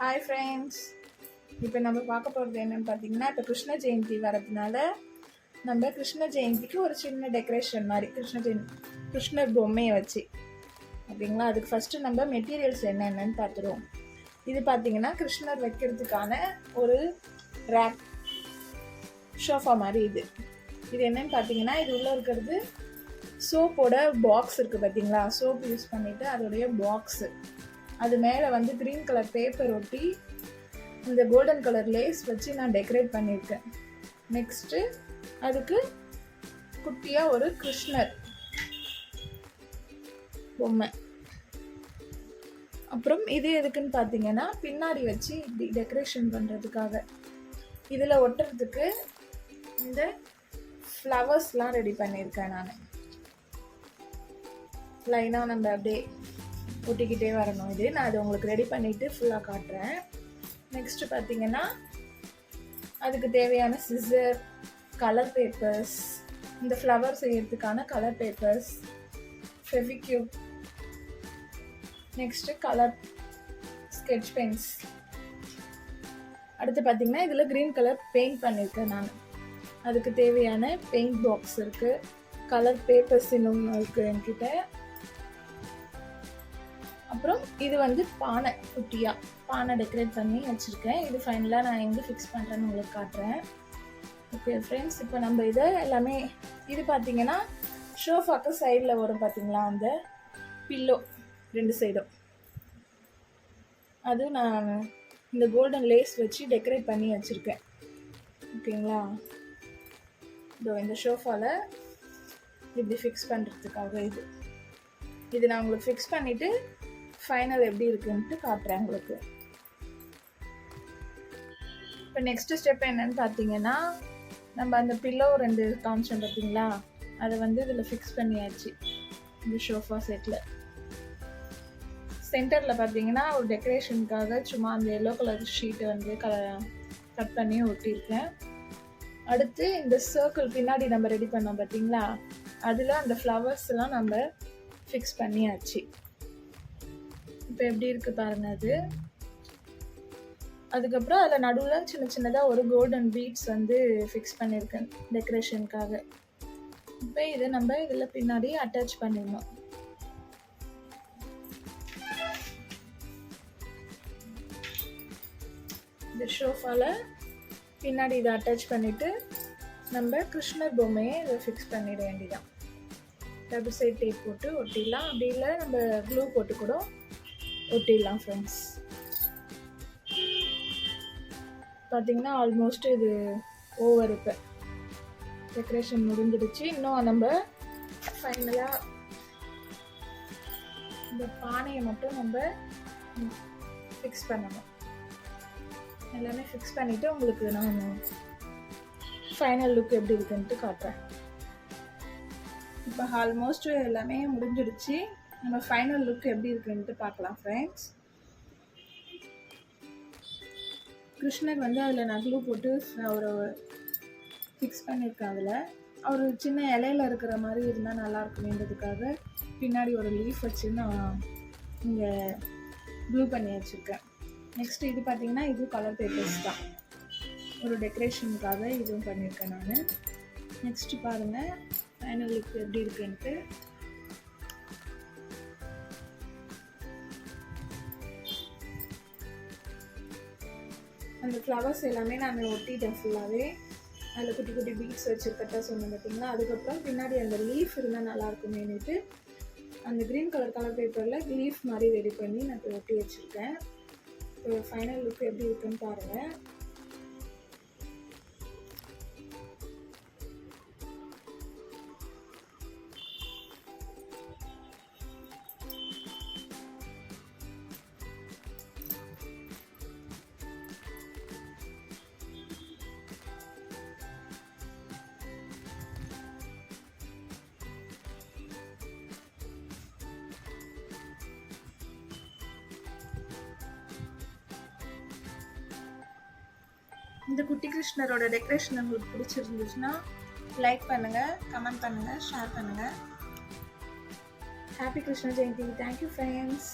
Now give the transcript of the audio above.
Hi friends, இப்போ நம்ம பார்க்க போகிறது என்னென்னு பார்த்தீங்கன்னா, இப்போ கிருஷ்ண ஜெயந்தி வரதுனால நம்ம கிருஷ்ண ஜெயந்திக்கு ஒரு சின்ன டெக்கரேஷன் மாதிரி கிருஷ்ணர் பொம்மையை வச்சு அப்படிங்களா. அதுக்கு ஃபஸ்ட்டு நம்ம மெட்டீரியல்ஸ் என்னென்னு பார்த்துருவோம். இது பார்த்தீங்கன்னா கிருஷ்ணர் வைக்கிறதுக்கான ஒரு ரேக் ஷோஃபா மாதிரி. இது என்னென்னு பார்த்தீங்கன்னா, இது உள்ளே இருக்கிறது சோப்போட பாக்ஸ் இருக்குது பார்த்தீங்களா. சோப் யூஸ் பண்ணிவிட்டு அதோடைய பாக்ஸு, அது மேலே வந்து க்ரீன் கலர் பேப்பர் ஒட்டி இந்த கோல்டன் கலர் லேஸ் வச்சு நான் டெக்கரேட் பண்ணியிருக்கேன். நெக்ஸ்ட்டு அதுக்கு குட்டியாக ஒரு கிருஷ்ணர் பொம்மை. அப்புறம் இது எதுக்குன்னு பார்த்தீங்கன்னா, பின்னாடி வச்சு இப்படி டெக்கரேஷன் பண்ணுறதுக்காக. இதில் ஒட்டுறதுக்கு இந்த ஃப்ளவர்ஸ்லாம் ரெடி பண்ணியிருக்கேன் நான். லைனாக நம்ம அப்படியே ஒட்டிக்கிட்டே வரணும். நான் அதை உங்களுக்கு ரெடி பண்ணிவிட்டு ஃபுல்லாக காட்டுறேன். நெக்ஸ்ட்டு பார்த்தீங்கன்னா, அதுக்கு தேவையான சிசர், கலர் பேப்பர்ஸ், இந்த ஃப்ளவர் செய்யறதுக்கான colour papers, Fevicube, next colour sketch pens. அடுத்து பார்த்தீங்கன்னா, இதில் க்ரீன் கலர் பெயிண்ட் பண்ணியிருக்கேன் நான். அதுக்கு தேவையான பெயிண்ட் பாக்ஸ் இருக்குது, கலர் பேப்பர்ஸ் இன்னும் இருக்குது என்கிட்ட. அப்புறம் இது வந்து பானை, குட்டியாக பானை டெக்கரேட் பண்ணி வச்சுருக்கேன். இது ஃபைனலாக நான் எங்கே ஃபிக்ஸ் பண்ணுறேன்னு உங்களுக்கு காட்டுறேன். ஓகே ஃப்ரெண்ட்ஸ், இப்போ நம்ம இதை எல்லாமே, இது பார்த்தீங்கன்னா ஷோஃபாக்கு சைடில் வரும் பார்த்தீங்களா, அந்த பில்லோ 2 சைடும், அது நான் இந்த கோல்டன் லேஸ் வச்சு டெக்கரேட் பண்ணி வச்சுருக்கேன். ஓகேங்களா. இந்த ஷோஃபாவில் இப்படி ஃபிக்ஸ் பண்ணுறதுக்காக இது நான் உங்களுக்கு ஃபிக்ஸ் பண்ணிவிட்டு ஃபைனல் எப்படி இருக்குன்ட்டு காட்டுறேன் உங்களுக்கு. இப்போ நெக்ஸ்ட்டு ஸ்டெப் என்னன்னு பார்த்தீங்கன்னா, நம்ம அந்த பில்லோ 2 காமிச்சோம் பார்த்தீங்களா, அதை வந்து இதில் ஃபிக்ஸ் பண்ணியாச்சு. இந்த ஷோஃபா செட்டில் சென்டரில் பார்த்தீங்கன்னா ஒரு டெக்கரேஷனுக்காக சும்மா அந்த எல்லோ கலர் ஷீட்டை வந்து கட் பண்ணி ஒட்டியிருக்கேன். அடுத்து இந்த சர்க்கிள் பின்னாடி நம்ம ரெடி பண்ணோம் பார்த்தீங்களா, அதில் அந்த ஃப்ளவர்ஸ்லாம் நம்ம ஃபிக்ஸ் பண்ணியாச்சு. இப்போ எப்படி இருக்குது பாருங்கள் அது. அதுக்கப்புறம் அதில் நடுவில் சின்ன சின்னதாக ஒரு கோல்டன் பீட்ஸ் வந்து ஃபிக்ஸ் பண்ணியிருக்கேன் டெக்கரேஷனுக்காக. இப்போ இதை நம்ம இதில் பின்னாடி அட்டாச் பண்ணிடணும். இந்த ஷோஃபாவில் பின்னாடி இதை அட்டாச் பண்ணிவிட்டு நம்ம கிருஷ்ணர் பொம்மையை இதை ஃபிக்ஸ் பண்ணிட வேண்டியதான். டபுள் சைட் டேப் போட்டு ஒட்டிடலாம், அப்படி இல்லை நம்ம க்ளூ போட்டு கூட ஒட்டிடலாம் ஃப்ரெண்ட்ஸ். பார்த்தீங்கன்னா ஆல்மோஸ்ட் இது ஓவர். இப்போ டெக்கரேஷன் முடிஞ்சிடுச்சு. இன்னும் நம்ம ஃபைனலாக இந்த பானையை மட்டும் நம்ம ஃபிக்ஸ் பண்ணணும். எல்லாமே ஃபிக்ஸ் பண்ணிவிட்டு உங்களுக்கு நான் ஃபைனல் லுக் எப்படி இருக்குன்ட்டு காட்டுறேன். இப்போ ஆல்மோஸ்ட் எல்லாமே முடிஞ்சிடுச்சு. நம்ம ஃபைனல் லுக் எப்படி இருக்குன்ட்டு பார்க்கலாம் ஃப்ரெண்ட்ஸ். கிருஷ்ணர் வந்து அதில் நகலு போட்டு ஒரு ஃபிக்ஸ் பண்ணியிருக்கேன். அதில் அவர் சின்ன இலையில இருக்கிற மாதிரி இருந்தால் நல்லாயிருக்குமேன்றதுக்காக பின்னாடி ஒரு லீஃப் வச்சு நான் இங்கே ப்ளூ பண்ணி வச்சுருக்கேன். நெக்ஸ்ட் இது பார்த்திங்கன்னா, இது கலர் பேப்பர்ஸ் தான், ஒரு டெக்கரேஷனுக்காக இதுவும் பண்ணியிருக்கேன் நான். நெக்ஸ்ட்டு பாருங்கள் ஃபைனல் லுக் எப்படி இருக்குன்ட்டு. அந்த ஃப்ளவர்ஸ் எல்லாமே நான் ஒட்டிட்டேன் ஃபுல்லாகவே. அதில் குட்டி குட்டி பீட்ஸ் வச்சுருக்கட்டா சொன்னேன் பார்த்தீங்களா. அதுக்கப்புறம் பின்னாடி அந்த லீஃப் இருந்தால் நல்லாயிருக்குமேனுட்டு அந்த க்ரீன் கலர் பேப்பரில் லீஃப் மாதிரி ரெடி பண்ணி நான் இப்போ ஒட்டி வச்சுருக்கேன். இப்போ ஃபைனல் லுக் எப்படி இருக்குன்னு பாருங்கள். இந்த குட்டி கிருஷ்ணரோட டெக்கரேஷன் உங்களுக்கு பிடிச்சிருந்துச்சுன்னா லைக் பண்ணுங்கள், கமெண்ட் பண்ணுங்கள், ஷேர் பண்ணுங்கள். Happy Krishna Jayanthi. Thank you friends.